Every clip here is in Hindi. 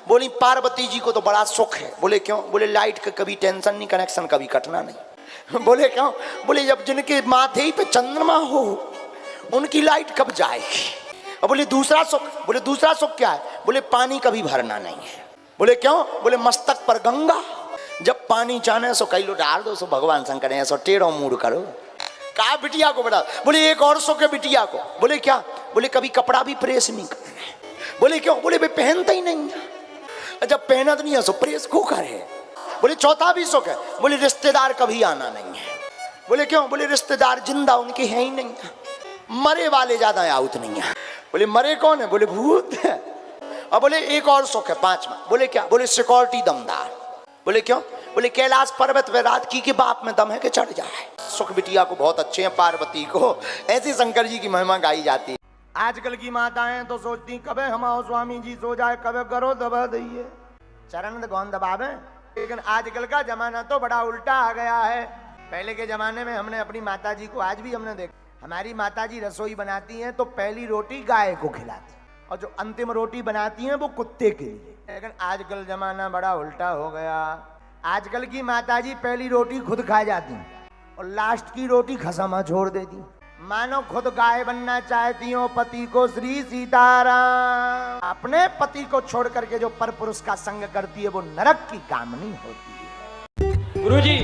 बोली पार्वती जी को तो बड़ा सुख है। बोले क्यों? बोले लाइट का कभी टेंशन नहीं, कनेक्शन कभी कटना नहीं। बोले क्यों? बोले जब जिनके माथे ही पे चंद्रमा हो उनकी लाइट कब जाएगी। और बोले दूसरा सुख। बोले दूसरा सुख क्या है? बोले पानी कभी भरना नहीं है। बोले क्यों? बोले मस्तक पर गंगा, जब पानी चाहने सो कई लो डाल दो, सो भगवान शंकर ने ऐसा टेढ़ो मूड करो। कहा बिटिया को बता। बोले एक और सुख है बिटिया को। बोले क्या? बोले कभी कपड़ा भी प्रेस नहीं करना। बोले क्यों? बोले वे पहनता ही नहीं है, जब पहनत नहीं है सो प्रेस को करे। बोले चौथा भी सुख है। बोले रिश्तेदार कभी आना नहीं है। बोले क्यों? बोले रिश्तेदार जिंदा उनके हैं ही नहीं है, मरे वाले ज्यादा आउत नहीं है। बोले मरे कौन है? बोले भूत है। और बोले एक और सुख है पांचवा। बोले क्या? बोले सिक्योरिटी दमदार। बोले क्यों? बोले कैलाश पर्वत वे रात की के बाप में दम है कि चढ़ जाए। सुख बिटिया को बहुत अच्छे हैं, पार्वती को। ऐसे शंकर जी की महिमा गाई जाती है। आजकल की माताएं तो सोचती कबे हमाओ स्वामी जी सो जाए, कबे करो दबा दइए, चरण कौन दबावे। लेकिन आजकल का जमाना तो बड़ा उल्टा आ गया है। पहले के जमाने में हमने अपनी माता जी को, आज भी हमने देखा, हमारी माता जी रसोई बनाती हैं तो पहली रोटी गाय को खिलाती और जो अंतिम रोटी बनाती हैं वो कुत्ते के लिए। लेकिन आजकल जमाना बड़ा उल्टा हो गया। आजकल की माताजी पहली रोटी खुद खा जाती और लास्ट की रोटी खसमा छोड़ देती। मानो खुद गाय बनना चाहती हो, पति को श्री सीताराम। अपने पति को छोड़ करके जो परपुरुष का संग करती है वो नरक की कामनी होती है। गुरुजी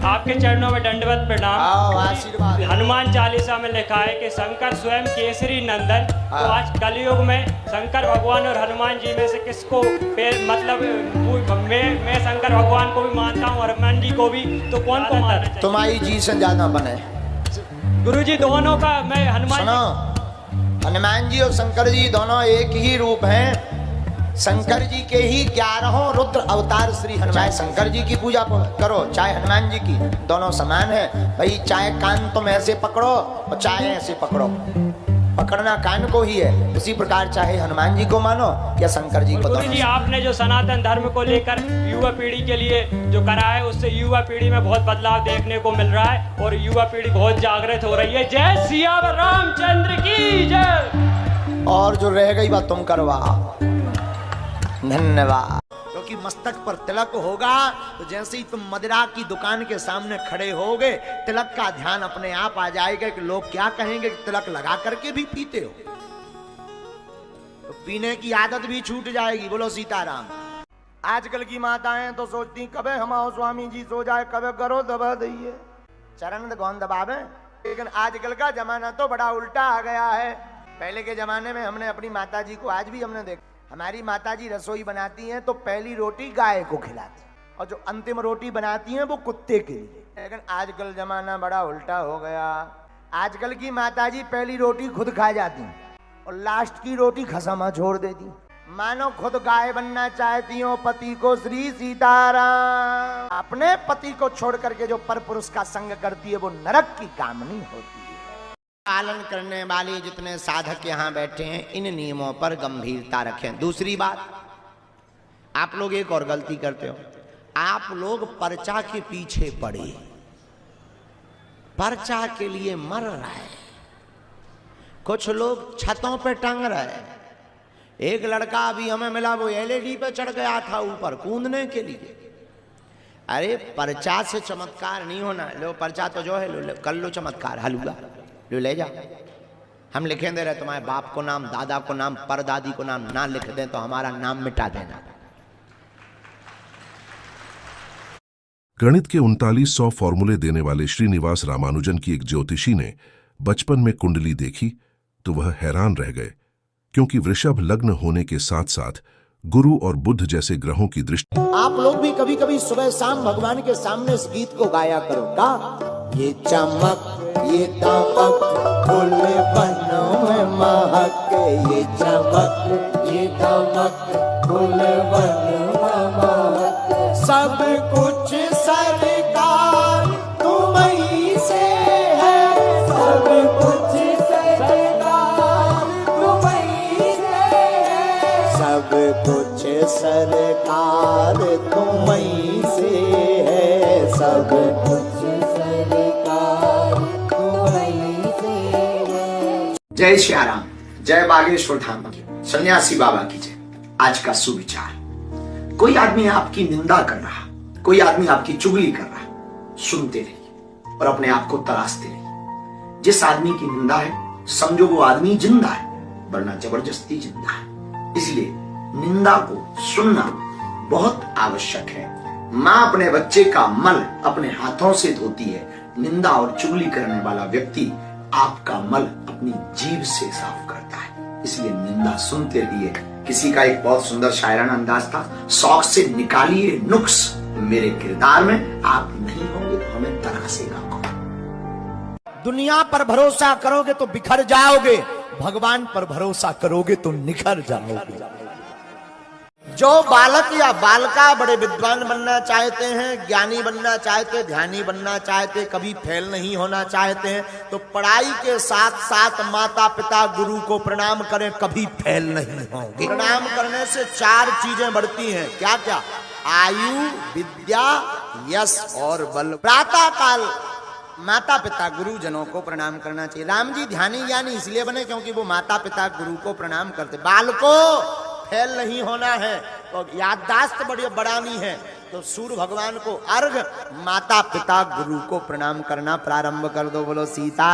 आपके चरणों में दंडवत प्रणाम। आशीर्वाद। हनुमान चालीसा में लिखा है कि शंकर स्वयं केसरी नंदन। तो आज कलयुग में शंकर भगवान और हनुमान जी में से किसको मतलब मैं शंकर भगवान को भी मानता हूँ और हनुमान जी को भी, तो कौन को मानना चाहिए? तुम्हारी जी से ज्यादा बने गुरुजी दोनों का। मैं हनुमान हनुमान जी और शंकर जी दोनों एक ही रूप हैं। शंकर जी के ही 11 रुद्र अवतार श्री हनुमान। चाहे शंकर जी की पूजा करो चाहे हनुमान जी की, दोनों समान है भाई। चाहे कान तुम ऐसे पकड़ो और चाहे ऐसे पकड़ो, पकड़ना कान को ही है। उसी प्रकार चाहे हनुमान जी को मानो या शंकर जी को। गुरुजी आपने जो सनातन धर्म को लेकर युवा पीढ़ी के लिए जो करा है, उससे युवा पीढ़ी में बहुत बदलाव देखने को मिल रहा है और युवा पीढ़ी बहुत जागृत हो रही है। जय सियावर रामचंद्र की जय। और जो रह गई बात तुम करवा। धन्यवाद। क्योंकि मस्तक पर तिलक होगा तो जैसे ही तुम मदिरा की दुकान के सामने खड़े होगे, तिलक का ध्यान अपने आप आ जाएगा कि लोग क्या कहेंगे कि तिलक लगा करके भी पीते हो। तो पीने की आदत भी छूट जाएगी। बोलो सीताराम। आजकल की माताएं तो सोचती कबे हमाओ स्वामी जी सो जाए, कबे करो दबा दइए, चरण कौन दबावे। लेकिन आजकल का जमाना तो बड़ा उल्टा आ गया है। पहले के जमाने में हमने अपनी माता जी को, आज भी हमने देखा, हमारी माताजी रसोई बनाती हैं तो पहली रोटी गाय को खिलाती और जो अंतिम रोटी बनाती हैं वो कुत्ते के लिए। लेकिन आजकल जमाना बड़ा उल्टा हो गया। आजकल की माताजी पहली रोटी खुद खा जाती और लास्ट की रोटी खसमा छोड़ देती। मानो खुद गाय बनना चाहती हो, पति को श्री सीताराम। अपने पति को छोड़ करके जो परपुरुष का संग करती है वो नरक की कामनी होती है। पालन करने वाले जितने साधक यहाँ बैठे हैं, इन नियमों पर गंभीरता रखें। दूसरी बात, आप लोग एक और गलती करते हो। आप लोग पर्चा के पीछे पड़े, पर्चा के लिए मर रहा है। कुछ लोग छतों पे टंग रहे। एक लड़का अभी हमें मिला, वो एलईडी पे चढ़ गया था ऊपर कूदने के लिए। अरे पर्चा से चमत्कार नहीं होना। लो पर्चा तो जो है लो, कर लो चमत्कार, हलवा लो ले जा। हम लिखें दे रहे तुम्हारे बाप को नाम, दादा को नाम, परदादी को नाम ना लिख दें तो हमारा नाम मिटा देना। गणित के 3900 फॉर्मूले देने वाले श्रीनिवास रामानुजन की एक ज्योतिषी ने बचपन में कुंडली देखी तो वह हैरान रह गए, क्योंकि वृषभ लग्न होने के साथ साथ गुरु और बुध जैसे ग्रहों की दृष्टि। आप लोग भी कभी कभी सुबह शाम भगवान के सामने इस गीत को गाया करो। का ये चमक ये दमक खुले बनों में महक, ये चमक ये दमक खुले बनों में महक। सब कुछ सरकार तुम्हीं से है, सब कुछ सरकार तुम्हीं से है, सब कुछ सरकार तुम्हीं से है, सब कुछ सरकार तुम्हीं से है। जय श्री राम, जय बागेश्वर धाम की, सन्यासी बाबा की जय। आज का सुविचार, कोई आदमी आपकी निंदा कर रहा, कोई आदमी आपकी चुगली कर रहा, सुनते रहिए और अपने आप को तराशते रहिए। जिस आदमी की निंदा है समझो वो आदमी जिंदा है, वरना जबरदस्ती जिंदा है। इसलिए निंदा को सुनना बहुत आवश्यक है। मां अपने बच्चे का मल अपने हाथों से धोती है, निंदा और चुगली करने वाला व्यक्ति आपका मल अपनी जीभ से साफ करता है। इसलिए निंदा सुनते रहिए। किसी का एक बहुत सुंदर शायराना अंदाज था, शौक से निकालिए नुक्स, मेरे किरदार में आप नहीं होंगे तो हमें तरासेगा कौन। दुनिया पर भरोसा करोगे तो बिखर जाओगे, भगवान पर भरोसा करोगे तो निखर जाओगे। जो बालक या बालिका बड़े विद्वान बनना चाहते हैं, ज्ञानी बनना चाहते हैं, ध्यानी बनना चाहते हैं, कभी फेल नहीं होना चाहते हैं, तो पढ़ाई के साथ साथ माता पिता गुरु को प्रणाम करें, कभी फेल नहीं होंगे। प्रणाम करने से 4 चीजें बढ़ती हैं। क्या क्या? आयु, विद्या, यश और बल। प्रातः काल माता पिता गुरुजनों को प्रणाम करना चाहिए। राम जी ध्यानी ज्ञानी इसलिए बने क्योंकि वो माता पिता गुरु को प्रणाम करते। बालको फेल नहीं होना है तो याददाश्त बड़ी बढ़ानी है, तो सूर्य भगवान को अर्घ, माता पिता गुरु को प्रणाम करना प्रारंभ कर दो। बोलो सीता